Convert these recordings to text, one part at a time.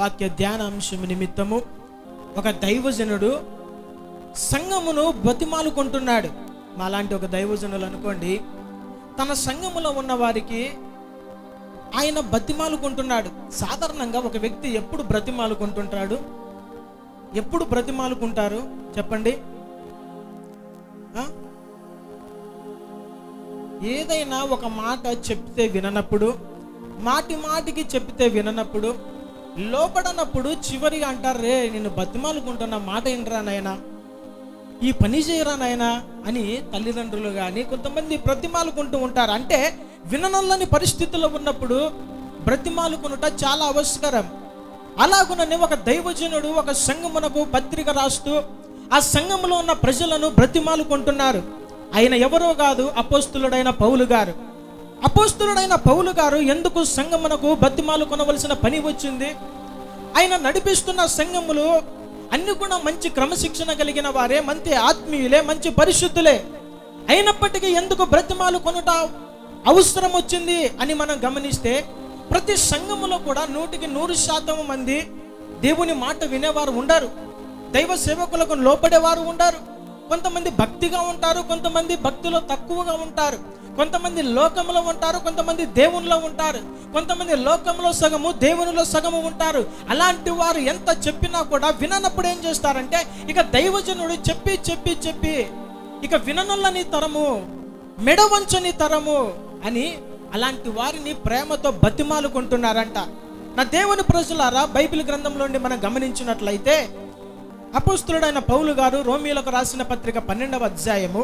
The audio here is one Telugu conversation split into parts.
వాక్య ధ్యానాంశం నిమిత్తము ఒక దైవజనుడు సంఘమును బతిమాలుకుంటున్నాడు. మాలాంటి ఒక దైవజనులు అనుకోండి, తన సంఘములో ఉన్న వారికి ఆయన బతిమాలుకుంటున్నాడు. సాధారణంగా ఒక వ్యక్తి ఎప్పుడు బ్రతిమాలుకుంటుంటాడు? ఎప్పుడు బ్రతిమాలుకుంటారు చెప్పండి? ఏదైనా ఒక మాట చెప్తే విననప్పుడు, మాటి మాటికి చెప్తే విననప్పుడు, లోపడనప్పుడు చివరిగా అంటారు, రే నిన్ను బతిమాలుకుంటున్న మాట ఏంట్రా నాయనా, ఈ పని చేయరా నాయనా అని తల్లిదండ్రులు కానీ కొంతమంది బ్రతిమాలుకుంటూ ఉంటారు. అంటే విననొల్లని పరిస్థితుల్లో ఉన్నప్పుడు బ్రతిమాలుకునుట చాలా అవసరం. అలాగుననే ఒక దైవజనుడు ఒక సంఘమునకు పత్రిక రాస్తూ ఆ సంఘములో ఉన్న ప్రజలను బ్రతిమాలుకుంటున్నారు. ఆయన ఎవరో కాదు, అపోస్తులుడైన పౌలు గారు. అపోస్తులుడైన పౌలు గారు ఎందుకు సంఘమునకు బతిమాలుకొనవలసిన పని వచ్చింది? ఆయన నడిపిస్తున్న సంఘములు అన్ని కూడా మంచి క్రమశిక్షణ కలిగిన వారే, మంచి ఆత్మీయులే, మంచి పరిశుద్ధులే. అయినప్పటికీ ఎందుకు బ్రతిమాలు కొనుట అవసరం వచ్చింది అని మనం గమనిస్తే, ప్రతి సంఘములో కూడా 100% మంది దేవుని మాట వినేవారు ఉండరు. దైవ సేవకులకు లోపడేవారు ఉండరు. కొంతమంది భక్తిగా ఉంటారు, కొంతమంది భక్తిలో తక్కువగా ఉంటారు, కొంతమంది లోకంలో ఉంటారు, కొంతమంది దేవునిలో ఉంటారు, కొంతమంది లోకంలో సగము దేవునిలో సగము ఉంటారు. అలాంటి వారు ఎంత చెప్పినా కూడా విననప్పుడు ఏం చేస్తారంటే, ఇక దైవజనుడు చెప్పి చెప్పి చెప్పి ఇక విననొల్లని తరము, మెడవంచని తరము అని అలాంటి వారిని ప్రేమతో బతిమాలుకుంటున్నారంట. నా దేవుని ప్రజలారా, బైబిల్ గ్రంథంలోండి మనం గమనించినట్లయితే అపోస్తులుడైన పౌలు గారు రోమీయులకు రాసిన పత్రిక 12వ అధ్యాయము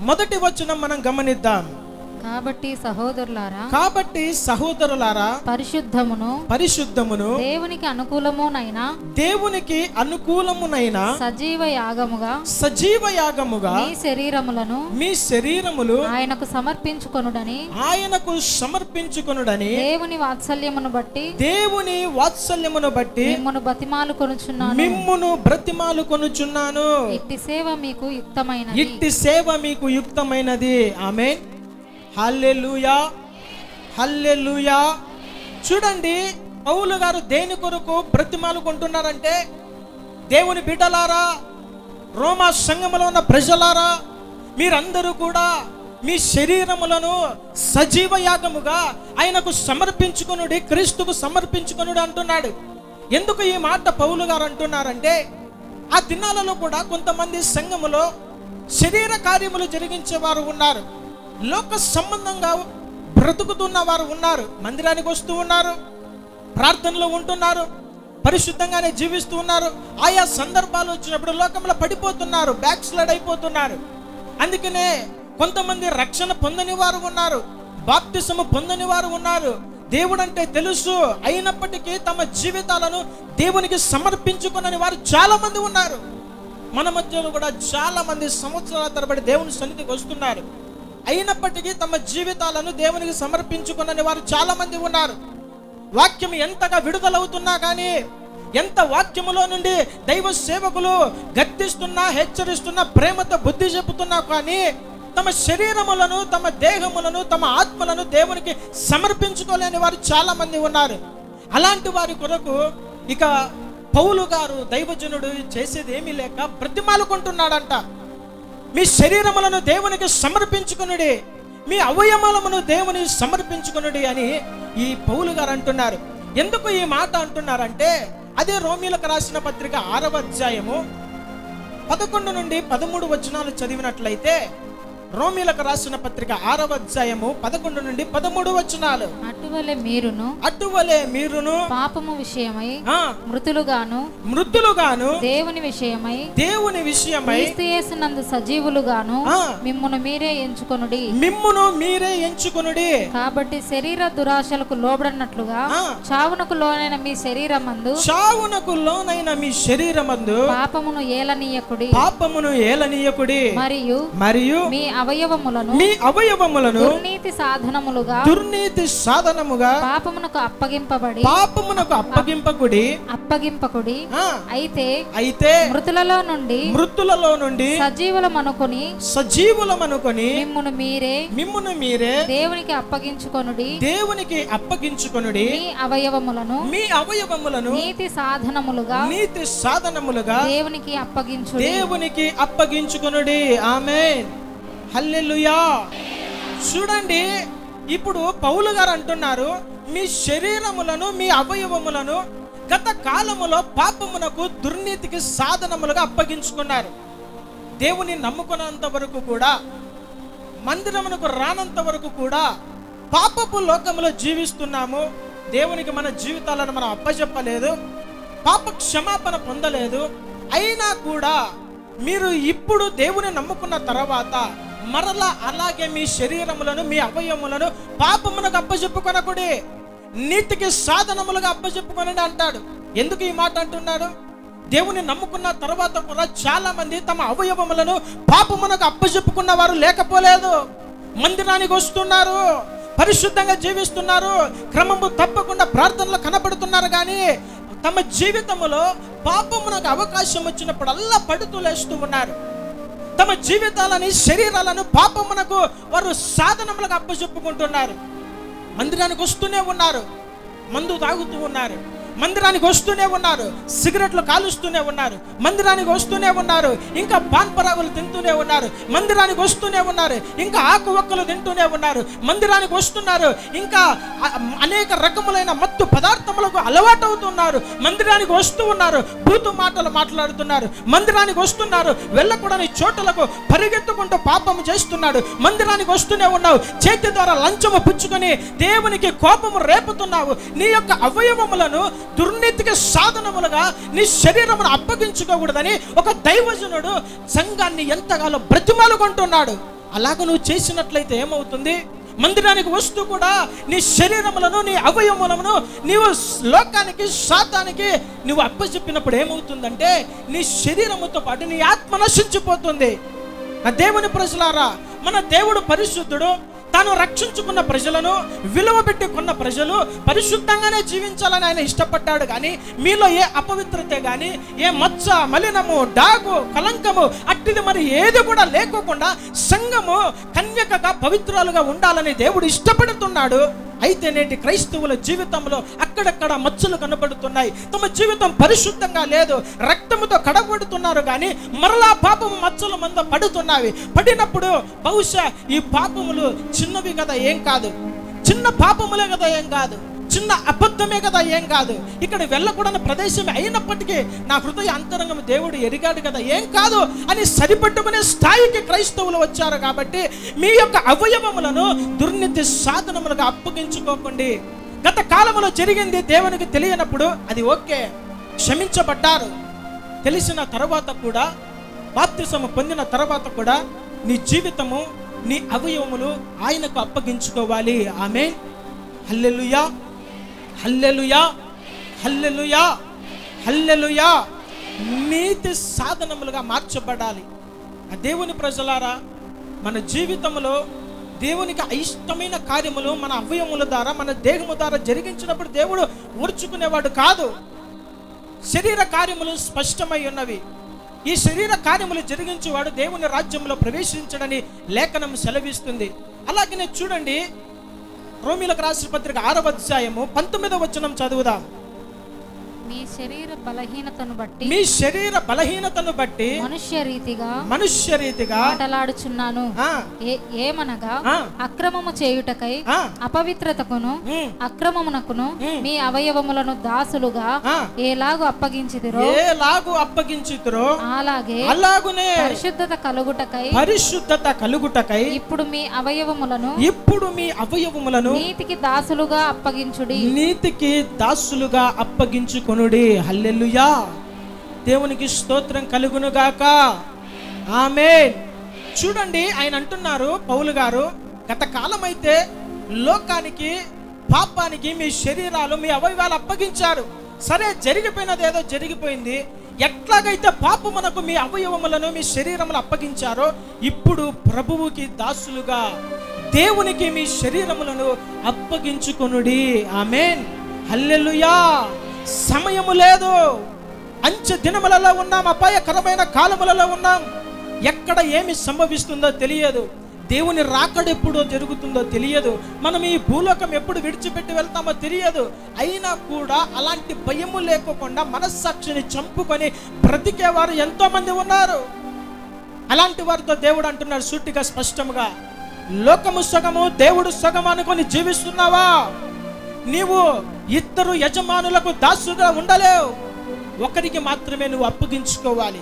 మొదటి వచనం మనం గమనిద్దాం. కాబట్టి సహోదరులారా పరిశుద్ధమును దేవునికి అనుకూలమునైన సజీవ యాగముగా మీ శరీరములు ఆయనకు సమర్పించుకొనుడని దేవుని వాత్సల్యమును బట్టి మిమ్మును బ్రతిమాలుకొనుచున్నాను. ఇట్టి సేవ మీకు యుక్తమైనది. ఆమేన్. హల్లెలూయా, హల్లెలూయా. చూడండి, పౌలు గారు దేని కొరకు బ్రతిమాలుకుంటున్నారంటే, దేవుని బిడ్డలారా, రోమా సంఘములో ఉన్న ప్రజలారా, మీరందరూ కూడా మీ శరీరములను సజీవ యాగముగా ఆయనకు సమర్పించుకొనుడి, క్రీస్తుకు సమర్పించుకొనుడి అంటున్నాడు. ఎందుకు ఈ మాట పౌలు గారు అంటున్నారంటే, ఆ దినాలలో కూడా కొంతమంది సంఘములో శరీర కార్యములు జరిగించేవారు ఉన్నారు, లోక సంబంధంగా బ్రతుకుతున్న వారు ఉన్నారు, మందిరానికి వస్తూ ఉన్నారు, ప్రార్థనలో ఉంటున్నారు, పరిశుద్ధంగానే జీవిస్తూ ఉన్నారు. ఆయా సందర్భాలు వచ్చినప్పుడు లోకంలో పడిపోతున్నారు, బ్యాక్ స్లైడ్ అయిపోతున్నారు. అందుకనే కొంతమంది రక్షణ పొందని వారు ఉన్నారు, బాప్తిసము పొందని వారు ఉన్నారు, దేవుడు అంటే తెలుసు, అయినప్పటికీ తమ జీవితాలను దేవునికి సమర్పించుకునని వారు చాలా మంది ఉన్నారు. మన మధ్యలో కూడా చాలా మంది సంవత్సరాల తరబడి దేవుని సన్నిధికి వస్తున్నారు, అయినప్పటికీ తమ జీవితాలను దేవునికి సమర్పించుకునని వారు చాలా మంది ఉన్నారు. వాక్యం ఎంతగా విడుదలవుతున్నా కానీ, ఎంత వాక్యములో నుండి దైవ సేవకులు గద్దిస్తున్నా, హెచ్చరిస్తున్నా, ప్రేమతో బుద్ధి చెబుతున్నా కానీ తమ శరీరములను, తమ దేహములను, తమ ఆత్మలను దేవునికి సమర్పించుకోలేని వారు చాలా మంది ఉన్నారు. అలాంటి వారి కొరకు ఇక పౌలు గారు దైవజనుడు చేసేది ఏమీ లేక బ్రతిమాలుకుంటున్నాడంట. మీ శరీరములను దేవునికి సమర్పించుకొనుడి, మీ అవయవములను దేవునికి సమర్పించుకొనుడి అని ఈ పౌలు గారు అంటున్నారు. ఎందుకు ఈ మాట అంటున్నారంటే, అదే రోమీయులకు రాసిన పత్రిక 6వ అధ్యాయము 11 నుండి 13 వచనాలు చదివినట్లయితే, రోమీయులకు రాసిన పత్రిక 6వ అధ్యాయము 11 నుండి 13 వచనాలు. అటువలే మీరును పాపము విషయమై మృతులుగాను దేవుని విషయమై క్రీస్తు యేసునందు సజీవులుగాను మిమ్మును మీరే ఎంచుకొనుడి. కాబట్టి శరీర దురాశలకు లోబడినట్లుగా చావునకు లోనైన మీ శరీరమందు పాపమును ఏలనీయకుడి. మరియు మీ అవయవములను దుర్నీతి సాధనముగా పాపమునకు అప్పగింపకుడి. అయితే మృతులలో నుండి సజీవులమనుకొని మిమ్మును మీరే దేవునికి అప్పగించుకొనుడి. మీ అవయవములను నీతి సాధనములుగా దేవునికి అప్పగించుకొనుడి. ఆమేన్, హల్లెలూయా. చూడండి, ఇప్పుడు పౌలు గారు అంటున్నారు, మీ శరీరములను మీ అవయవములను గత కాలములో పాపమునకు దుర్నీతికి సాధనములుగా అప్పగించుకున్నారు. దేవుని నమ్ముకున్నంత వరకు కూడా, మందిరమునకు రానంత వరకు కూడా పాపపు లోకములో జీవిస్తున్నాము. దేవునికి మన జీవితాలను మనం అప్పచెప్పలేదు, పాప క్షమాపణ పొందలేదు. అయినా కూడా మీరు ఇప్పుడు దేవుని నమ్ముకున్న తర్వాత మరలా అలాగే మీ శరీరములను మీ అవయవములను పాపమునకు అప్పచెప్పుకొనకుడి, నీతికి సాధనములుగా అప్పచెప్పుకొనండి అంటాడు. ఎందుకు ఈ మాట అంటున్నాడు? దేవుని నమ్ముకున్న తర్వాత కూడా చాలా మంది తమ అవయవములను పాపమునకు అప్పచెప్పుకున్న వారు లేకపోలేదు. మందిరానికి వస్తున్నారు, పరిశుద్ధంగా జీవిస్తున్నారు, క్రమము తప్పకుండా ప్రార్థనలు కనబడుతున్నారు, కానీ తమ జీవితంలో పాపమునకు అవకాశం వచ్చినప్పుడల్లా పడుతూ లేస్తూ ఉన్నారు. తమ జీవితాలని, శరీరాలను పాపమునకు వారు సాధనములకు అప్పచెప్పుకుంటున్నారు. మందిరానికి వస్తూనే ఉన్నారు, మందు తాగుతూ ఉన్నారు, మందిరానికి వస్తూనే ఉన్నారు, సిగరెట్లు కాలుస్తూనే ఉన్నారు, మందిరానికి వస్తూనే ఉన్నారు, ఇంకా పాన్ పరాగులు తింటూనే ఉన్నారు, మందిరానికి వస్తూనే ఉన్నారు, ఇంకా ఆకు ఒక్కలు తింటూనే ఉన్నారు, మందిరానికి వస్తున్నారు, ఇంకా అనేక రకములైన మత్తు పదార్థములకు అలవాటు అవుతున్నారు, మందిరానికి వస్తూ ఉన్నారు, బూతు మాటలు మాట్లాడుతున్నారు, మందిరానికి వస్తున్నారు, వెళ్ళకూడని చోటులకు పరిగెత్తుకుంటూ పాపము చేస్తున్నాడు. మందిరానికి వస్తూనే ఉన్నావు, చేతి ద్వారా లంచము పుచ్చుకొని దేవునికి కోపము రేపుతున్నావు. నీ యొక్క అవయవములను దుర్నీతికి సాధనములుగా నీ శరీరమును అప్పగించుకోకూడదని ఒక దైవజనుడు సంఘాన్ని ఎంతగానో బ్రతిమాలుకుంటున్నాడు. అలాగ నువ్వు చేసినట్లయితే ఏమవుతుంది? మందిరానికి వస్తూ కూడా నీ శరీరములను, నీ అవయవములను నీవు లోకానికి, సాతానికి నువ్వు అప్పచెప్పినప్పుడు ఏమవుతుందంటే నీ శరీరముతో పాటు నీ ఆత్మ నశించిపోతుంది. నా దేవుని ప్రజలారా, మన దేవుడు పరిశుద్ధుడు. తాను రక్షించుకున్న ప్రజలను, విలువ పెట్టి కొన్న ప్రజలు పరిశుద్ధంగానే జీవించాలని ఆయన ఇష్టపడ్డాడు. కానీ మీలో ఏ అపవిత్రత కానీ, ఏ మచ్చ, మలినము, డాగు, కలంకము అట్టిది మరి ఏది కూడా లేకోకుండా సంఘము కన్యకగా పవిత్రాలుగా ఉండాలని దేవుడు ఇష్టపడుతున్నాడు. అయితే నేటి క్రైస్తవుల జీవితంలో అక్కడక్కడ మచ్చలు కనబడుతున్నాయి. తమ జీవితం పరిశుద్ధంగా లేదు, రక్తముతో కడగబడుతున్నారు, కానీ మరలా పాపము మచ్చల మంద పడుతున్నాయి. పడినప్పుడు బహుశా ఈ పాపములు చిన్నవి కదా, ఏం కాదు, చిన్న పాపములే కదా, ఏం కాదు, చిన్న అబద్ధమే కదా, ఏం కాదు, ఇక్కడ వెళ్ళకూడని ప్రదేశమే అయినప్పటికీ నా హృదయ అంతరంగం దేవుడు ఎరిగాడు కదా, ఏం కాదు అని సరిపెట్టుకునే స్థాయికి క్రైస్తవులు వచ్చారు. కాబట్టి మీ యొక్క అవయవములను దుర్నీతి సాధనములుగా అప్పగించుకోకండి. గత కాలంలో జరిగింది దేవునికి తెలియనప్పుడు అది ఓకే, క్షమించబడ్డారు. తెలిసిన తర్వాత కూడా, బాప్తిసము పొందిన తర్వాత కూడా నీ జీవితము, నీ అవయవములు ఆయనకు అప్పగించుకోవాలి. ఆమేన్, హల్లెలూయా, హల్లెలూయా, హల్లెలూయా, హల్లెలూయా. నీతి సాధనములుగా మార్చబడాలి. ఆ దేవుని ప్రజలారా, మన జీవితంలో దేవునికి అయిష్టమైన కార్యములు మన అవయవముల ద్వారా, మన దేహము ద్వారా జరిగించినప్పుడు దేవుడు ఓర్చుకునేవాడు కాదు. శరీర కార్యములు స్పష్టమై ఉన్నవి. ఈ శరీర కార్యములు జరిగించేవాడు దేవుని రాజ్యంలో ప్రవేశించడని లేఖనం సెలవిస్తుంది. అలాగనే చూడండి, రోమీయులకు రాసిన పత్రిక 6వ అధ్యాయము 19వ వచనం చదువుదాం. మీ శరీర బలహీనతను బట్టి మనుష్య రీతిగా మాటలాడుచున్నాను. ఏమనగా అక్రమము చేయుటకై అపవిత్రతకును అక్రమమునకును మీ అవయవములను దాసులుగా ఎలాగు అప్పగించితిరో అలాగునే పరిశుద్ధత కలుగుటకై ఇప్పుడు మీ అవయవములను నీతికి దాసులుగా అప్పగించుకొనుడి. హల్లెలూయా, దేవునికి స్తోత్రం కలుగునుగాక. ఆమేన్. చూడండి, ఆయన అంటున్నారు, పౌలు గారు, గత కాలం అయితే లోకానికి, పాపానికి మీ శరీరాలు, మీ అవయవాలు అప్పగించారు. సరే, జరిగిపోయినది ఏదో జరిగిపోయింది. ఎట్లాగైతే పాపమునకు మీ అవయవములను మీ శరీరములు అప్పగించారో ఇప్పుడు ప్రభువుకి దాసులుగా దేవునికి మీ శరీరములను అప్పగించుకొనుడి. ఆమేన్, హల్లెలూయా. సమయము లేదు, అంచె దినములలో ఉన్నాం, అపాయకరమైన కాలములలో ఉన్నాం. ఎక్కడ ఏమి సంభవిస్తుందో తెలియదు, దేవుని రాకడ ఎప్పుడో జరుగుతుందో తెలియదు, మనం ఈ భూలోకం ఎప్పుడు విడిచిపెట్టి వెళ్తామో తెలియదు. అయినా కూడా అలాంటి భయము లేకుండా మనస్సాక్షిని చంపుకొని బ్రతికేవారు ఎంతో మంది ఉన్నారు. అలాంటి వారితో దేవుడు అంటున్నాడు సూటిగా స్పష్టంగా, లోకము సగము దేవుడు సగము అనుకొని జీవిస్తున్నావా? నీవు ఇద్దరు యజమానులకు దాసుగా ఉండలేవు. ఒకరికి మాత్రమే నువ్వు అప్పగించుకోవాలి.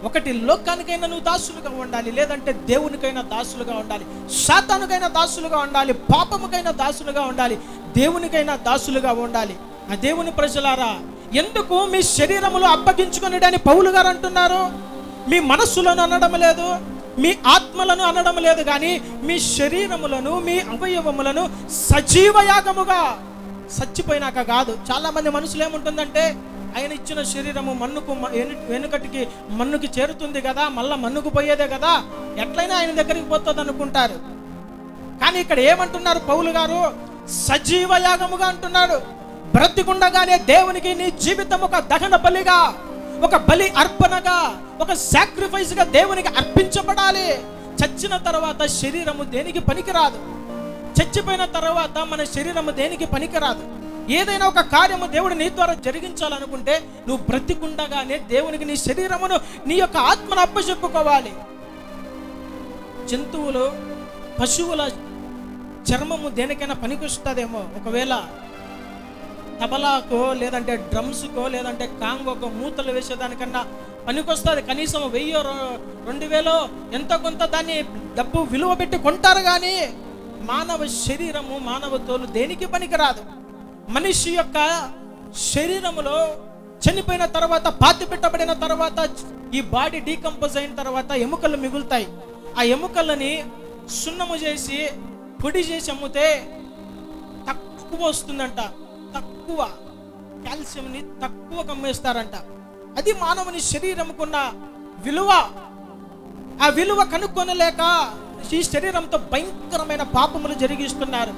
ఒకటి లోకానికైనా నువ్వు దాసులుగా ఉండాలి, లేదంటే దేవునికైనా దాసులుగా ఉండాలి, సాతానుకైనా దాసులుగా ఉండాలి, పాపముకైనా దాసులుగా ఉండాలి, దేవునికైనా దాసులుగా ఉండాలి. ఆ దేవుని ప్రజలారా, ఎందుకు మీ శరీరములు అప్పగించుకొనిడి అని పౌలు గారు అంటున్నారు? మీ మనస్సులను అనడం లేదు, మీ ఆత్మలను అనడం లేదు, కానీ మీ శరీరములను మీ అవయవములను సజీవ యాగముగా, చచ్చిపోయినాక కాదు. చాలా మంది మనసులో ఏముంటుందంటే, ఆయన ఇచ్చిన శరీరము మన్నుకు వెనుకటికి మన్నుకి చేరుతుంది కదా, మళ్ళా మన్నుకు పోయేదే కదా, ఎట్లయినా ఆయన దగ్గరికి పోతుంది అనుకుంటారు. కానీ ఇక్కడ ఏమంటున్నారు పౌలు గారు? సజీవ యాగముగా అంటున్నాడు. బ్రతికుండగానే దేవునికి నీ జీవితం ఒక దహన బలిగా, ఒక బలి అర్పణగా, ఒక సాక్రిఫైస్గా దేవునికి అర్పించబడాలి. చచ్చిన తర్వాత శరీరము దేనికి పనికిరాదు. చచ్చిపోయిన తర్వాత మన శరీరము దేనికి పనికిరాదు. ఏదైనా ఒక కార్యము దేవుడు నీ ద్వారా జరిగించాలనుకుంటే నువ్వు బ్రతికుండగానే దేవునికి నీ శరీరమును, నీ యొక్క ఆత్మను అప్పచెప్పుకోవాలి. జంతువులు, పశువుల చర్మము దేనికైనా పనికొస్తుందేమో. ఒకవేళ తబలాకో, లేదంటే డ్రమ్స్కో, లేదంటే కాంగోకో మూతలు వేసేదానికన్నా పనికొస్తుంది. కనీసం 1000-2000 ఎంతో కొంత దాన్ని డబ్బు విలువ పెట్టి కొంటారు. కానీ మానవ శరీరము, మానవ తోలు దేనికి పనికిరాదు. మనిషి యొక్క శరీరములో చనిపోయిన తర్వాత, పాతి పెట్టబడిన తర్వాత, ఈ బాడీ డీకంపోజ్ అయిన తర్వాత ఎముకలు మిగులుతాయి. ఆ ఎముకలని సున్నము చేసి పొడి చేసి అమ్మితే తక్కువ వస్తుందంట. తక్కువ కాల్షియంని తక్కువ కమ్మేస్తారంట. అది మానవుని శరీరముకున్న విలువ. ఆ విలువ కనుక్కొనలేక ఈ శరీరంతో భయంకరమైన పాపములు జరిగిస్తున్నారు.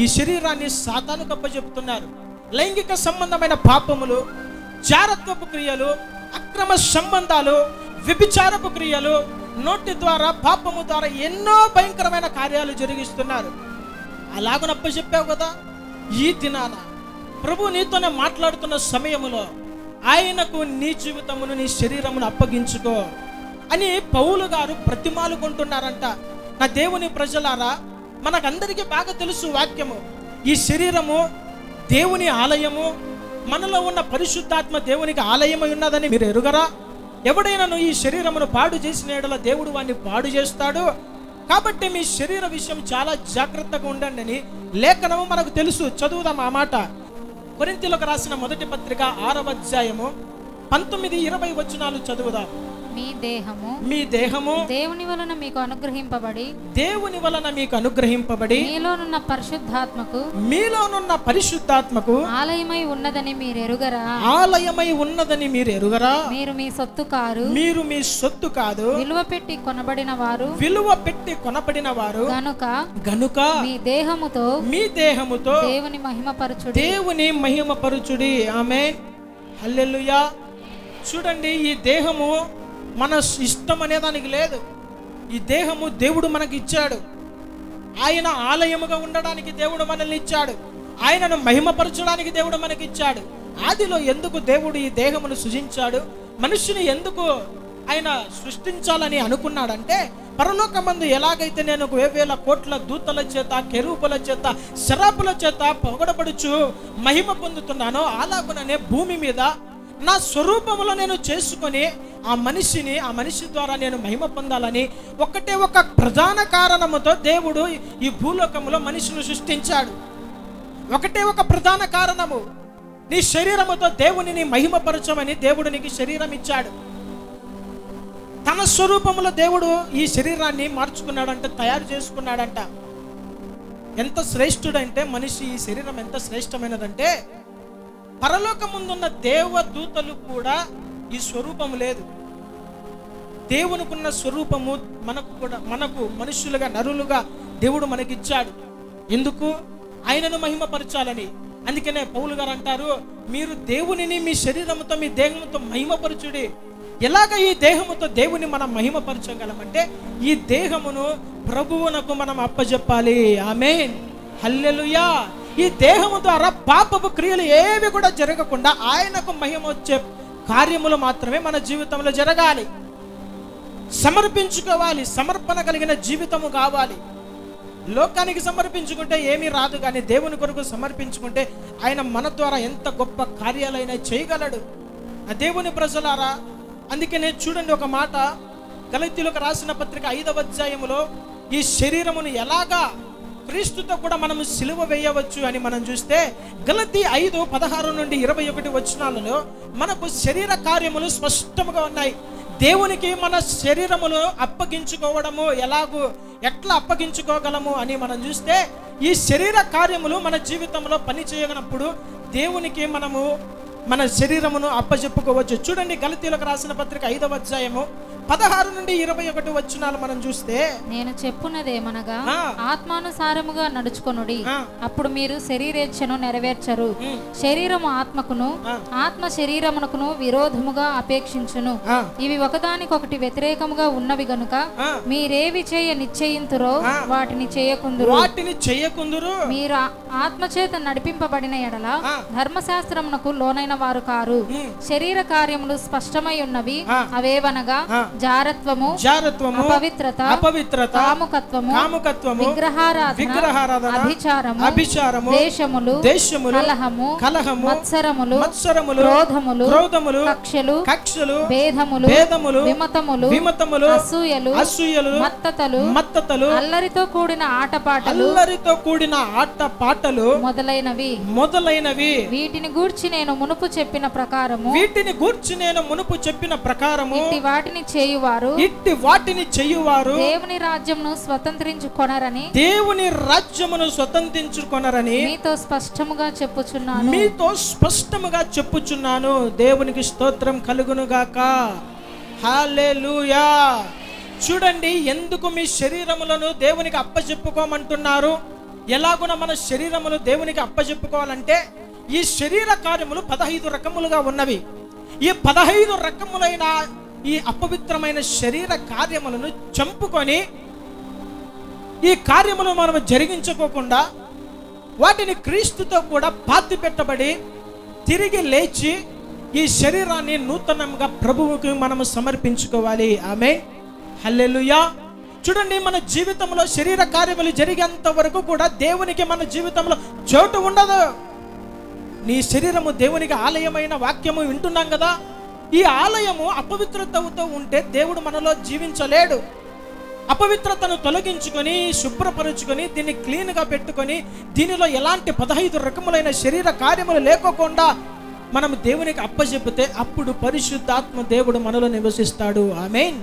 ఈ శరీరాన్ని సాతానుకు అప్పచెప్తున్నారు. లైంగిక సంబంధమైన పాపములు, జారత్వపు క్రియలు, అక్రమ సంబంధాలు, వ్యభిచారపు క్రియలు, నోటి ద్వారా, పాపము ద్వారా ఎన్నో భయంకరమైన కార్యాలు జరిగిస్తున్నారు. అలాగ అప్పచెప్పావు కదా. ఈ దినాన ప్రభు నీతోనే మాట్లాడుతున్న సమయములో ఆయనకు నీ జీవితమును, నీ శరీరమును అప్పగించుకో అని పౌలు గారు ప్రతిమాలుకుంటున్నారంట. నా దేవుని ప్రజలారా, మనకందరికీ బాగా తెలుసు వాక్యము. ఈ శరీరము దేవుని ఆలయము, మనలో ఉన్న పరిశుద్ధాత్మ దేవునికి ఆలయమై ఉన్నదని మీరు ఎరుగరా? ఎవడైనాను ఈ శరీరమును పాడు చేసిన యెడల దేవుడు వాడిని పాడు చేస్తాడు. కాబట్టి మీ శరీర విషయం చాలా జాగ్రత్తగా ఉండండి అని లేఖనము మనకు తెలుసు. చదువుదాం ఆ మాట. కొరింథీయులకు రాసిన మొదటి పత్రిక 6వ అధ్యాయము 19-20 వచనాలు చదువుదాం. మీ దేహము దేవుని వలన మీకు అనుగ్రహింపబడి మీలోనున్న పరిశుద్ధాత్మకు ఆలయమై ఉన్నదని మీరు ఎరుగరా? మీరు మీ సొత్తు కారు, విలువ పెట్టి కొనబడిన వారు గనుక మీ దేహముతో దేవుని మహిమపరచుడి. ఆమేన్, హల్లెలూయా. చూడండి, ఈ దేహము మన ఇష్టం అనేదానికి లేదు. ఈ దేహము దేవుడు మనకి ఇచ్చాడు. ఆయన ఆలయముగా ఉండడానికి దేవుడు మనల్ని ఇచ్చాడు. ఆయనను మహిమపరచడానికి దేవుడు మనకి ఇచ్చాడు. ఆదిలో ఎందుకు దేవుడు ఈ దేహమును సృజించాడు, మనుషుని ఎందుకు ఆయన సృష్టించాలని అనుకున్నాడంటే, పరలోకమందు ఎలాగైతే నేను 1000 కోట్ల దూతల చేత, కెరూబుల చేత, శరాపుల చేత పొగడబడుచు మహిమ పొందుతున్నానో, అలాగుననే భూమి మీద నా స్వరూపములో నేను చేసుకొని ఆ మనిషి ద్వారా నేను మహిమ పొందాలని ఒకటే ఒక ప్రధాన కారణముతో దేవుడు ఈ భూలోకములో మనిషిని సృష్టించాడు. ఒకటే ఒక ప్రధాన కారణము, నీ శరీరముతో దేవునిని మహిమపరచమని దేవుడు నీకు శరీరం ఇచ్చాడు. తన స్వరూపములో దేవుడు ఈ శరీరాన్ని మార్చుకున్నాడంట, తయారు చేసుకున్నాడంట. ఎంత శ్రేష్ఠుడంటే మనిషి, ఈ శరీరం ఎంత శ్రేష్టమైనదంటే పరలోకముందున్న దేవదూతలు కూడా ఈ స్వరూపము లేదు. దేవునికున్న స్వరూపము మనకు మనుషులుగా నరులుగా దేవుడు మనకిచ్చాడు. ఎందుకు? ఆయనను మహిమపరచాలని. అందుకనే పౌలు గారు అంటారు, మీరు దేవునిని మీ శరీరముతో మీ దేహముతో మహిమపరచుడి. ఎలాగ ఈ దేహముతో దేవుని మనం మహిమపరచగలమంటే ఈ దేహమును ప్రభువునకు మనం అప్పజెప్పాలి. ఆమేన్, హల్లెలూయా. ఈ దేహము ద్వారా పాపపు క్రియలు ఏవి కూడా జరగకుండా ఆయనకు మహిమ వచ్చే కార్యములు మాత్రమే మన జీవితంలో జరగాలి. సమర్పించుకోవాలి, సమర్పణ కలిగిన జీవితము కావాలి. లోకానికి సమర్పించుకుంటే ఏమీ రాదు, కానీ దేవుని కొరకు సమర్పించుకుంటే ఆయన మన ద్వారా ఎంత గొప్ప కార్యాలైనా చేయగలడు. ఆ దేవుని ప్రజలారా, అందుకనే చూడండి ఒక మాట, గలతీయులకు రాసిన పత్రిక 5వ అధ్యాయములో ఈ శరీరమును ఎలాగా క్రీస్తుతో కూడా మనము సిలువ వేయవచ్చు అని మనం చూస్తే గలతీ 5:16 నుండి 21 వచనాలలో మనకు శరీర కార్యములు స్పష్టంగా ఉన్నాయి. దేవునికి మన శరీరమును అప్పగించుకోవడము ఎట్లా అప్పగించుకోగలము అని మనం చూస్తే ఈ శరీర కార్యములు మన జీవితంలో పని చేయనప్పుడు దేవునికి మనము మన శరీరమును అప్పచెప్పుకోవచ్చు. చూడండి, గలతీయులకు రాసిన పత్రిక 5వ అధ్యాయము 16 నుండి 21 వచనాలు మనం చూస్తే, నేను చెప్పున్నదేమనగా ఆత్మానుసారముగా నడుచుకొనుడి, అప్పుడు మీరు శరీరేచ్ఛను నెరవేర్చరు. శరీరము ఆత్మకును ఆత్మ శరీరమునకును విరోధముగా అపేక్షించును. ఇవి ఒకదానికొకటి వ్యతిరేకముగా ఉన్నవి గనుక మీరేవి చేయ నిశ్చయింతురో వాటిని చేయకుందురు. మీరు ఆత్మచేత నడిపింపబడిన ఎడల ధర్మశాస్త్రమునకు లోనైన వారు కారు. శరీర కార్యములు స్పష్టమై ఉన్నవి, అవేవనగా జారత్వము, అపవిత్రత, కాముకత్వము, విగ్రహారాధన, అభిచారము, దేశములు, కలహము, మత్సరములు, క్రోధములు, కక్షలు, భేదములు, విమతములు, అసూయలు, మత్తతలు, అల్లరితో కూడిన ఆటపాటలు మొదలైనవి. వీటిని గూర్చి నేను మునుపు చెప్పిన ప్రకారము ఇట్టి వాటిని చేయువారు దేవుని రాజ్యమును స్వతంత్రించుకొనరని మీతో స్పష్టముగా చెప్పుచున్నాను. దేవునికి స్తోత్రం కలుగును గాక. హల్లెలూయా. చూడండి, ఎందుకు మీ శరీరములను దేవునికి అప్పచెప్పుకోమంటున్నారు? ఎలాగున మన శరీరములు దేవునికి అప్పచెప్పుకోవాలంటే ఈ శరీర కార్యములు 15 రకములుగా ఉన్నవి. ఈ 15 రకములైన ఈ అపవిత్రమైన శరీర కార్యములను చంపుకొని ఈ కార్యములు మనం జరిగించుకోకుండా వాటిని క్రీస్తుతో కూడా పాతి పెట్టబడి తిరిగి లేచి ఈ శరీరాన్ని నూతనంగా ప్రభువుకి మనము సమర్పించుకోవాలి. ఆమేన్, హల్లెలూయా. చూడండి, మన జీవితంలో శరీర కార్యములు జరిగేంత వరకు కూడా దేవునికి మన జీవితంలో చోటు ఉండదు. నీ శరీరము దేవునికి ఆలయమైన వాక్యము వింటున్నాం కదా, ఈ ఆలయము అపవిత్రతతో ఉంటే దేవుడు మనలో జీవించలేడు. అపవిత్రతను తొలగించుకొని శుభ్రపరుచుకొని దీన్ని క్లీన్గా పెట్టుకొని దీనిలో ఎలాంటి 15 రకములైన శరీర కార్యములు లేకోకుండా మనం దేవునికి అప్పచెప్పితే అప్పుడు పరిశుద్ధాత్మ దేవుడు మనలో నివసిస్తాడు. ఆమేన్,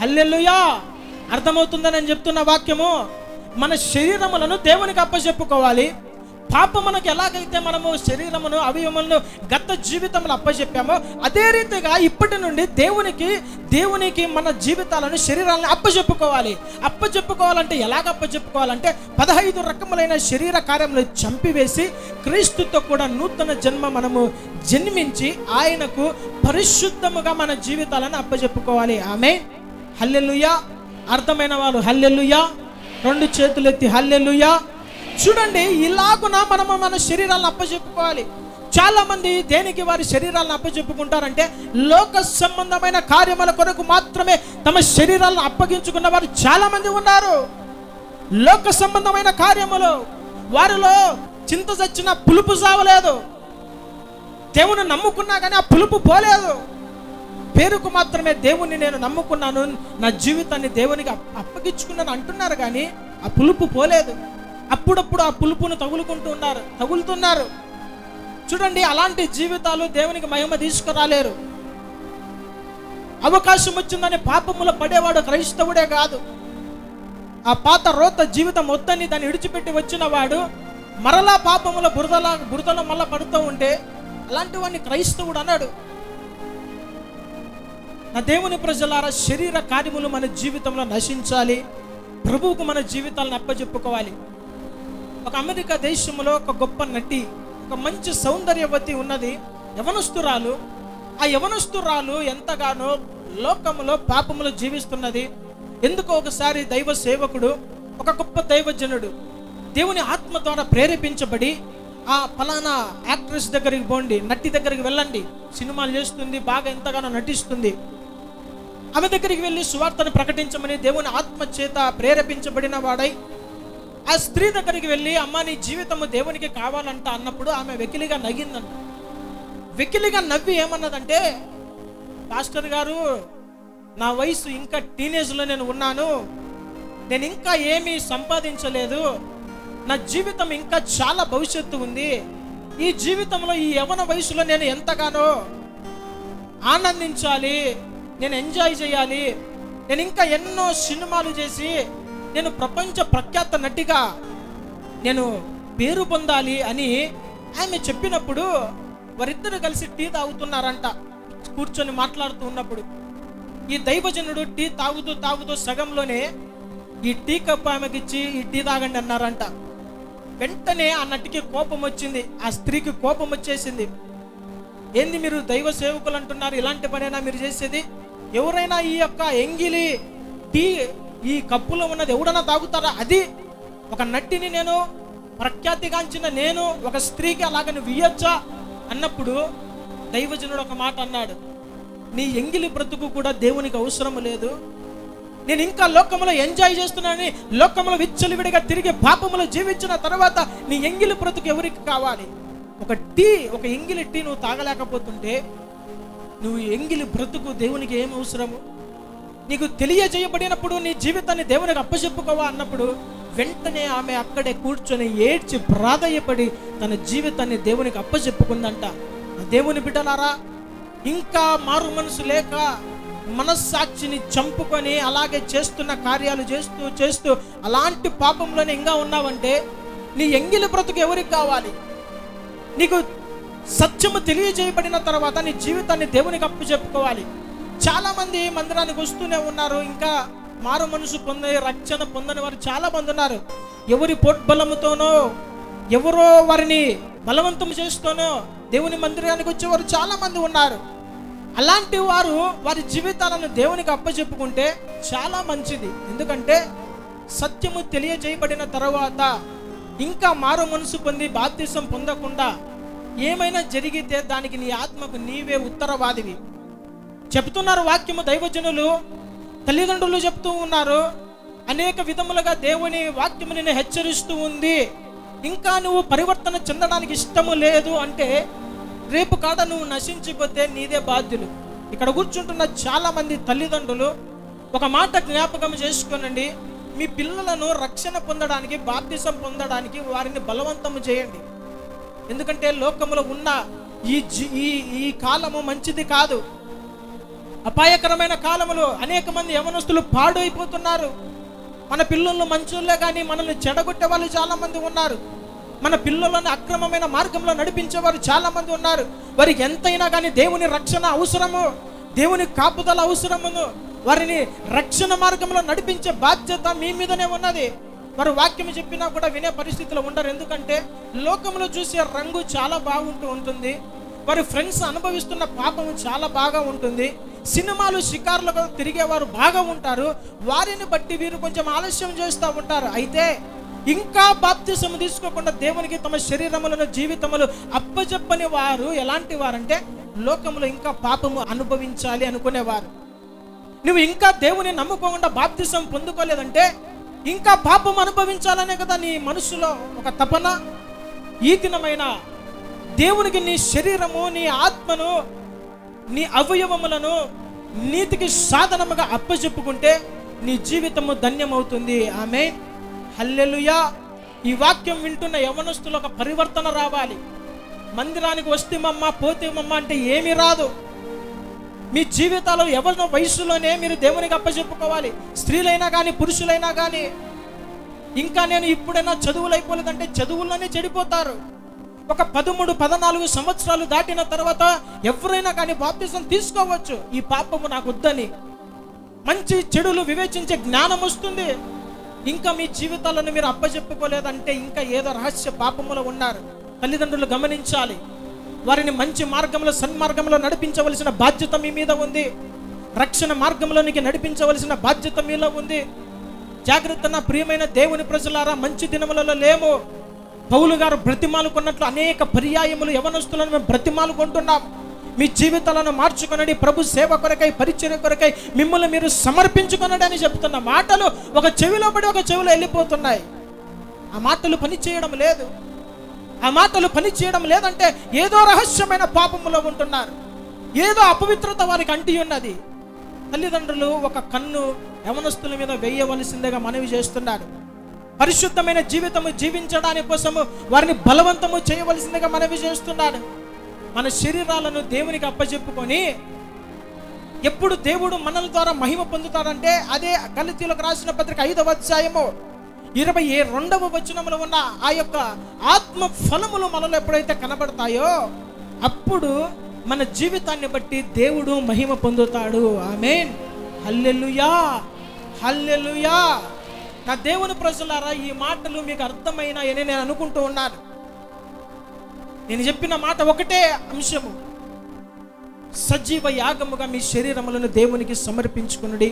హల్లెలూయా. అర్థమవుతుందని నేను చెప్తున్న వాక్యము, మన శరీరములను దేవునికి అప్పచెప్పుకోవాలి. పాపం మనకు ఎలాగైతే మనము శరీరమును అవయవములను గత జీవితంలో అప్పచెప్పామో అదే రీతిగా ఇప్పటి నుండి దేవునికి మన జీవితాలను శరీరాలను అప్పచెప్పుకోవాలంటే ఎలాగ అప్పచెప్పుకోవాలంటే 15 రకములైన శరీర కార్యములు చంపివేసి క్రీస్తుతో కూడా నూతన జన్మ మనము జన్మించి ఆయనకు పరిశుద్ధముగా మన జీవితాలను అప్పచెప్పుకోవాలి. ఆమేన్, హల్లెలూయా. అర్థమైన వాళ్ళు హల్లెలూయా. 2 చేతులు ఎత్తి హల్లెలూయా. చూడండి, ఇలాగున మనము మన శరీరాలను అప్పచెప్పుకోవాలి. చాలా మంది దేనికి వారి శరీరాలను అప్పచెప్పుకుంటారంటే లోక సంబంధమైన కార్యముల కొరకు మాత్రమే తమ శరీరాలను అప్పగించుకున్న వారు చాలా మంది ఉన్నారు. లోక సంబంధమైన కార్యములు వారిలో చింత చచ్చిన పులుపు సావలేదు. దేవుని నమ్ముకున్నా కానీ ఆ పులుపు పోలేదు. పేరుకు మాత్రమే దేవుణ్ణి నేను నమ్ముకున్నాను, నా జీవితాన్ని దేవునికి అప్పగించుకున్నాను అంటున్నారు, కానీ ఆ పులుపు పోలేదు. అప్పుడప్పుడు ఆ పులుపును తగులుతున్నారు. చూడండి, అలాంటి జీవితాలు దేవునికి మహిమ తీసుకురాలేరు. అవకాశం వచ్చిందని పాపములో పడేవాడు క్రైస్తవుడే కాదు. ఆ పాత రోత జీవితం వద్దని దాన్ని విడిచిపెట్టి వచ్చిన వాడు మరలా పాపముల బురదలో మళ్ళా పడుతూ ఉంటే అలాంటి వాడిని క్రైస్తవుడు అన్నాడు. నా దేవుని ప్రజలారా, శరీర కార్యములు మన జీవితంలో నశించాలి, ప్రభువుకు మన జీవితాలను అప్పచెప్పుకోవాలి. ఒక అమెరికా దేశంలో ఒక గొప్ప నటి, ఒక మంచి సౌందర్యవతి ఉన్నది, యవనస్తురాలు. ఆ యవనస్తురాలు ఎంతగానో లోకములో పాపములో జీవిస్తున్నది. ఎందుకో ఒకసారి దైవ సేవకుడు, ఒక గొప్ప దైవజనుడు దేవుని ఆత్మ ద్వారా ప్రేరేపించబడి, ఆ ఫలానా యాక్ట్రెస్ దగ్గరికి పోండి, నటి దగ్గరికి వెళ్ళండి, సినిమాలు చేస్తుంది, బాగా ఎంతగానో నటిస్తుంది, ఆమె దగ్గరికి వెళ్ళి సువార్తను ప్రకటించమని దేవుని ఆత్మ చేత ప్రేరేపించబడిన వాడై ఆ స్త్రీ దగ్గరికి వెళ్ళి, అమ్మ నీ జీవితము దేవునికి కావాలంట అన్నప్పుడు ఆమె వెకిలిగా నవ్విందంట. వెకిలిగా నవ్వి ఏమన్నదంటే, పాస్టర్ గారు, నా వయసు ఇంకా టీనేజ్లో నేను ఉన్నాను, నేను ఇంకా ఏమీ సంపాదించలేదు, నా జీవితం ఇంకా చాలా భవిష్యత్తు ఉంది, ఈ జీవితంలో ఈ యవ్వన వయసులో నేను ఎంతగానో ఆనందించాలి, నేను ఎంజాయ్ చేయాలి, నేను ఇంకా ఎన్నో సినిమాలు చేసి నేను ప్రపంచ ప్రఖ్యాత నటిగా నేను పేరు పొందాలి అని ఆమె చెప్పినప్పుడు వారిద్దరు కలిసి టీ తాగుతున్నారంట. కూర్చొని మాట్లాడుతూ ఉన్నప్పుడు ఈ దైవజనుడు టీ తాగుతూ తాగుతూ సగంలోనే ఈ టీ కప్ ఆమెకి ఇచ్చి, ఈ టీ తాగండి అన్నారంట. వెంటనే ఆ నటికి కోపం వచ్చింది, ఆ స్త్రీకి కోపం వచ్చేసింది. ఏంది మీరు దైవ సేవకులు అంటున్నారు, ఇలాంటి పనైనా మీరు చేసేది? ఎవరైనా ఈ యొక్క ఎంగిలి టీ ఈ కప్పులో ఉన్నది ఎవడన్నా తాగుతారా? అది ఒక నటిని, నేను ప్రఖ్యాతిగాంచిన నేను ఒక స్త్రీకి అలాగ నువ్వు ఇయ్యొచ్చా అన్నప్పుడు దైవజనుడు ఒక మాట అన్నాడు, నీ ఎంగిలి బ్రతుకు కూడా దేవునికి అవసరం లేదు, నేను ఇంకా లోకంలో ఎంజాయ్ చేస్తున్నానని లోకంలో విచ్చలవిడిగా తిరిగి పాపములో జీవించిన తర్వాత నీ ఎంగిలి బ్రతుకు ఎవరికి కావాలి? ఒక ఎంగిలి టీ నువ్వు తాగలేకపోతుంటే నువ్వు ఎంగిలి బ్రతుకు దేవునికి ఏం అవసరము? నీకు తెలియజేయబడినప్పుడు నీ జీవితాన్ని దేవునికి అప్పచెప్పుకోవా అన్నప్పుడు వెంటనే ఆమె అక్కడే కూర్చొని ఏడ్చి ప్రాధేయపడి తన జీవితాన్ని దేవునికి అప్పచెప్పుకుందంట. దేవుని బిడ్డలారా, ఇంకా మారు మనసు లేక మనస్సాక్షిని చంపుకొని అలాగే చేస్తున్న కార్యాలు చేస్తూ చేస్తూ అలాంటి పాపంలోనే ఇంకా ఉన్నావంటే నీ ఎంగిలి బ్రతుకు ఎవరికి కావాలి? నీకు సత్యము తెలియజేయబడిన తర్వాత నీ జీవితాన్ని దేవునికి అప్పచెప్పుకోవాలి. చాలా మంది మందిరానికి వస్తూనే ఉన్నారు, ఇంకా మారు మనసు పొంది రక్షణ పొందని వారు చాలా మంది ఉన్నారు. ఎవరి పోట్బలముతోనో ఎవరో వారిని బలవంతం చేస్తూనో దేవుని మందిరానికి వచ్చేవారు చాలా మంది ఉన్నారు. అలాంటి వారు వారి జీవితాలను దేవునికి అప్పచెప్పుకుంటే చాలా మంచిది. ఎందుకంటే సత్యము తెలియజేయబడిన తర్వాత ఇంకా మారు మనసు పొంది బాప్తిసం పొందకుండా ఏమైనా జరిగితే దానికి నీ ఆత్మకు నీవే ఉత్తరవాదివి. చెప్తున్నారు వాక్యము, దైవజనులు తల్లిదండ్రులు చెప్తూ ఉన్నారు, అనేక విధములుగా దేవుని వాక్యము నిన్ను హెచ్చరిస్తూ ఉంది. ఇంకా నువ్వు పరివర్తన చెందడానికి ఇష్టము లేదు అంటే రేపు కాడ నువ్వు నశించిపోతే నీదే బాధ్యులు. ఇక్కడ కూర్చుంటున్న చాలా మంది తల్లిదండ్రులు ఒక మాట జ్ఞాపకం చేసుకోనండి, మీ పిల్లలను రక్షణ పొందడానికి, బాప్తిసం పొందడానికి వారిని బలవంతం చేయండి. ఎందుకంటే లోకములో ఉన్న ఈ కాలము మంచిది కాదు, అపాయకరమైన కాలములో అనేక మంది యవనస్తులు పాడైపోతున్నారు. మన పిల్లలను మంచోళ్ళే కానీ మనల్ని చెడగొట్టే వాళ్ళు చాలా మంది ఉన్నారు. మన పిల్లలను అక్రమమైన మార్గంలో నడిపించేవారు చాలా మంది ఉన్నారు. వారికి ఎంతైనా కానీ దేవుని రక్షణ అవసరము, దేవుని కాపుదల అవసరమును. వారిని రక్షణ మార్గంలో నడిపించే బాధ్యత మీ మీదనే ఉన్నది. వారు వాక్యం చెప్పినా కూడా వినే పరిస్థితిలో ఉండరు. ఎందుకంటే లోకంలో చూసే రంగు చాలా బాగుంటూ ఉంటుంది, వారి ఫ్రెండ్స్ అనుభవిస్తున్న పాపము చాలా బాగా ఉంటుంది, సినిమాలు షికార్లకు తిరిగేవారు బాగా ఉంటారు. వారిని బట్టి వీరు కొంచెం ఆలస్యం చేస్తూ ఉంటారు. అయితే ఇంకా బాప్తిసం తీసుకోకుండా దేవునికి తమ శరీరములను జీవితములు అప్పచెప్పని వారు ఎలాంటి వారంటే లోకంలో ఇంకా పాపము అనుభవించాలి అనుకునేవారు. నువ్వు ఇంకా దేవుని నమ్ముకోకుండా బాప్తిసం పొందుకోలేదంటే ఇంకా పాపం అనుభవించాలనే కదా నీ మనసులో ఒక తపన. ఈ దినమైన దేవునికి నీ శరీరము, నీ ఆత్మను, నీ అవయవములను నీతికి సాధనముగా అప్పచెప్పుకుంటే నీ జీవితము ధన్యమవుతుంది. ఆమేన్, హల్లెలూయా. ఈ వాక్యం వింటున్న యవనస్తులు ఒక పరివర్తన రావాలి. మందిరానికి వస్తేమమ్మ పోతేమమ్మ అంటే ఏమీ రాదు. మీ జీవితాలు ఎవరి వయసులోనే మీరు దేవునికి అప్పచెప్పుకోవాలి. స్త్రీలైనా కానీ పురుషులైనా కానీ. ఇంకా నేను ఇప్పుడైనా చదువులు అయిపోలేదంటే చదువుల్లోనే చెడిపోతారు. ఒక 13-14 సంవత్సరాలు దాటిన తర్వాత ఎవరైనా కానీ బాప్తిజం తీసుకోవచ్చు. ఈ పాపము నాకు వద్దని మంచి చెడులు వివేచించే జ్ఞానం వస్తుంది. ఇంకా మీ జీవితాలను మీరు అప్పచెప్పుకోలేదంటే ఇంకా ఏదో రహస్య పాపములో ఉన్నారు. తల్లిదండ్రులు గమనించాలి. వారిని మంచి మార్గంలో, సన్మార్గంలో నడిపించవలసిన బాధ్యత మీ మీద ఉంది. రక్షణ మార్గంలోనికి నడిపించవలసిన బాధ్యత మీలో ఉంది. జాగ్రత్త నా ప్రియమైన దేవుని ప్రజలారా, మంచి దినములలో లేము. పౌలు గారు బ్రతిమాలుకున్నట్లు అనేక పర్యాయములు యవనస్తులను మేము బ్రతిమాలుకుంటున్నాం. మీ జీవితాలను మార్చుకొనండి, ప్రభు సేవ కొరకై, పరిచర్య కొరకై మిమ్మల్ని మీరు సమర్పించుకొనండి అని చెప్తున్న మాటలు ఒక చెవిలో పడి ఒక చెవిలో వెళ్ళిపోతున్నాయి. ఆ మాటలు పని చేయడం లేదు. ఆ మాటలు పని చేయడం లేదంటే ఏదో రహస్యమైన పాపములో ఉంటున్నారు. ఏదో అపవిత్రత వారికి అంటి ఉన్నది. తల్లిదండ్రులు ఒక కన్ను యవనస్తుల మీద వేయవలసిందిగా మనవి చేస్తున్నారు. పరిశుద్ధమైన జీవితము జీవించడానికి కోసము వారిని బలవంతము చేయవలసిందిగా మనవి చేస్తున్నాడు. మన శరీరాలను దేవునికి అప్పచెప్పుకొని ఎప్పుడు దేవుడు మనల ద్వారా మహిమ పొందుతాడంటే అదే గలతీయులకు రాసిన పత్రిక 5వ అధ్యాయము 22వ వచనములో ఉన్న ఆ యొక్క ఆత్మ ఫలములు మనలో ఎప్పుడైతే కనబడతాయో అప్పుడు మన జీవితాన్ని బట్టి దేవుడు మహిమ పొందుతాడు. ఆమేన్, హల్లెలూయా, హల్లెలూయా. నా దేవుని ప్రజలారా, ఈ మాటలు మీకు అర్థమైనాయని నేను అనుకుంటూ ఉన్నాను. నేను చెప్పిన మాట ఒకటే అంశము, సజీవ యాగముగా మీ శరీరములను దేవునికి సమర్పించుకునుడి.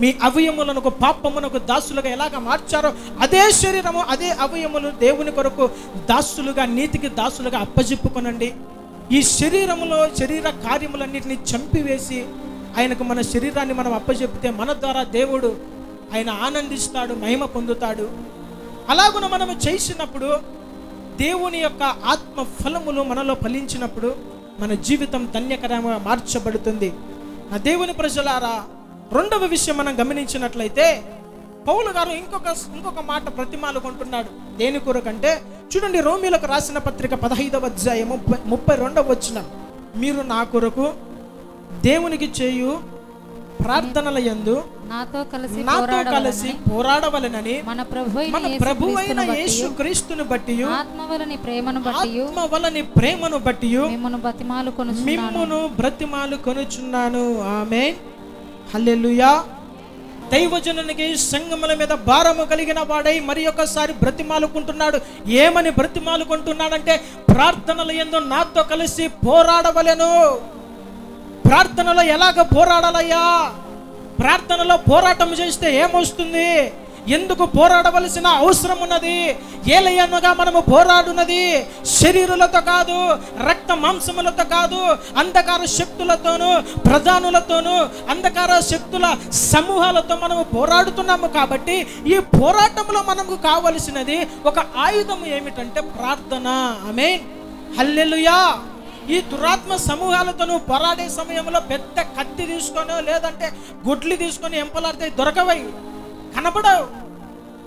మీ అవయములను పాపమునకు దాసులుగా ఎలాగ మార్చారో అదే శరీరము, అదే అవయములు దేవుని కొరకు దాసులుగా, నీతికి దాసులుగా అప్పజెప్పుకొనండి. ఈ శరీరములో శరీర కార్యములన్నిటిని చంపివేసి ఆయనకు మన శరీరాన్ని మనం అప్పజెప్పితే మన ద్వారా దేవుడు ఆయన ఆనందిస్తాడు, మహిమ పొందుతాడు. అలాగున మనము చేసినప్పుడు దేవుని యొక్క ఆత్మ ఫలములు మనలో ఫలించినప్పుడు మన జీవితం ధన్యకరంగా మార్చబడుతుంది. నా దేవుని ప్రజలారా, రెండవ విషయం మనం గమనించినట్లయితే పౌలు గారు ఇంకొక మాట ప్రతిమాలుకుంటున్నాడు. దేని కొరకంటే చూడండి, రోమీలకు రాసిన పత్రిక 15వ అధ్యాయము 32వ వచనం, మీరు నా కొరకు దేవునికి చేయు ప్రార్థనల యందు నాతో కలిసి పోరాడవలెనని మన ప్రభువైన యేసుక్రీస్తుని బట్టి ఆత్మవలని ప్రేమను బట్టి మిమ్మును బ్రతిమాలుకొనుచున్నాను. ఆమేన్, హల్లెలూయా. దైవజనునికి సంఘముల మీద భారము కలిగిన వాడై మరి ఒకసారి బ్రతిమాలుకుంటున్నాడు. ఏమని బ్రతిమాలుకుంటున్నాడంటే ప్రార్థనల యందు నాతో కలిసి పోరాడవలెను. ప్రార్థనలో ఎలాగ పోరాడాలయ్యా? ప్రార్థనలో పోరాటం చేస్తే ఏమొస్తుంది? ఎందుకు పోరాడవలసిన అవసరం ఉన్నది? ఏలయనగా మనము పోరాడున్నది శరీరులతో కాదు, రక్త మాంసములతో కాదు, అంధకార శక్తులతోనూ, ప్రధానులతోనూ, అంధకార శక్తుల సమూహాలతో మనము పోరాడుతున్నాము. కాబట్టి ఈ పోరాటంలో మనకు కావలసినది ఒక ఆయుధం ఏమిటంటే ప్రార్థన. ఆమేన్, హల్లెలూయా. ఈ దురాత్మ సమూహాలతో నువ్వు పోరాడే సమయంలో పెద్ద కత్తి తీసుకొని లేదంటే గుడ్లు తీసుకొని ఎంపలాడితే దొరకవై, కనబడవు.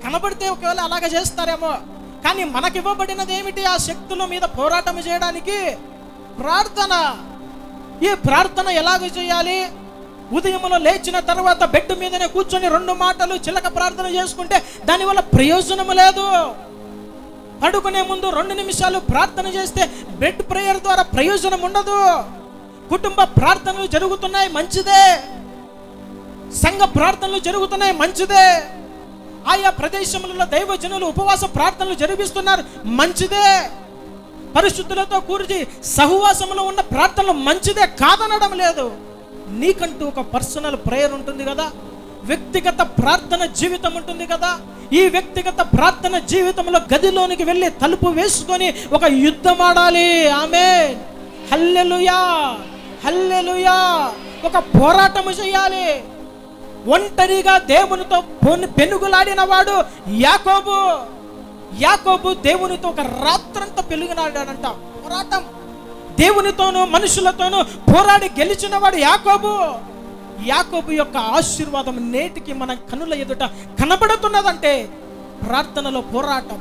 కనబడితే ఒకవేళ అలాగ చేస్తారేమో, కానీ మనకివ్వబడినది ఏమిటి? ఆ శక్తుల మీద పోరాటం చేయడానికి ప్రార్థన. ఈ ప్రార్థన ఎలాగ చేయాలి? ఉదయంలో లేచిన తర్వాత బెడ్ మీదనే కూర్చొని 2 మాటలు చిలక ప్రార్థన చేసుకుంటే దానివల్ల ప్రయోజనం లేదు. పడుకునే ముందు 2 నిమిషాలు ప్రార్థన చేస్తే బెడ్ ప్రేయర్ ద్వారా ప్రయోజనం ఉండదు. కుటుంబ ప్రార్థనలు జరుగుతున్నాయి, మంచిదే. సంఘ ప్రార్థనలు జరుగుతున్నాయి, మంచిదే. ఆయా ప్రదేశములలో దైవజనులు ఉపవాస ప్రార్థనలు జరిపిస్తున్నారు, మంచిదే. పరిశుద్ధులతో కూర్చి సహవాసంలో ఉన్న ప్రార్థనలు మంచిదే, కాదనడం లేదు. నీకంటూ ఒక పర్సనల్ ప్రేయర్ ఉంటుంది కదా, వ్యక్తిగత ప్రార్థన జీవితం ఉంటుంది కదా. ఈ వ్యక్తిగత ప్రార్థన జీవితంలో గదిలోనికి వెళ్ళి తలుపు వేసుకొని ఒక యుద్ధం ఆడాలి. ఆమేన్, హల్లెలూయా, హల్లెలూయా. ఒక పోరాటము చేయాలి. ఒంటరిగా దేవునితో పెనుగులాడిన వాడు యాకోబు. యాకోబు దేవునితో ఒక రాత్రంతా పెనుగులాడాడంట. పోరాటం, దేవునితోనూ మనుషులతోనూ పోరాడి గెలిచిన వాడు యాకోబు. యాకోబు యొక్క ఆశీర్వాదం నేటికి మన కనుల ఎదుట కనబడుతున్నదంటే ప్రార్థనలో పోరాటం.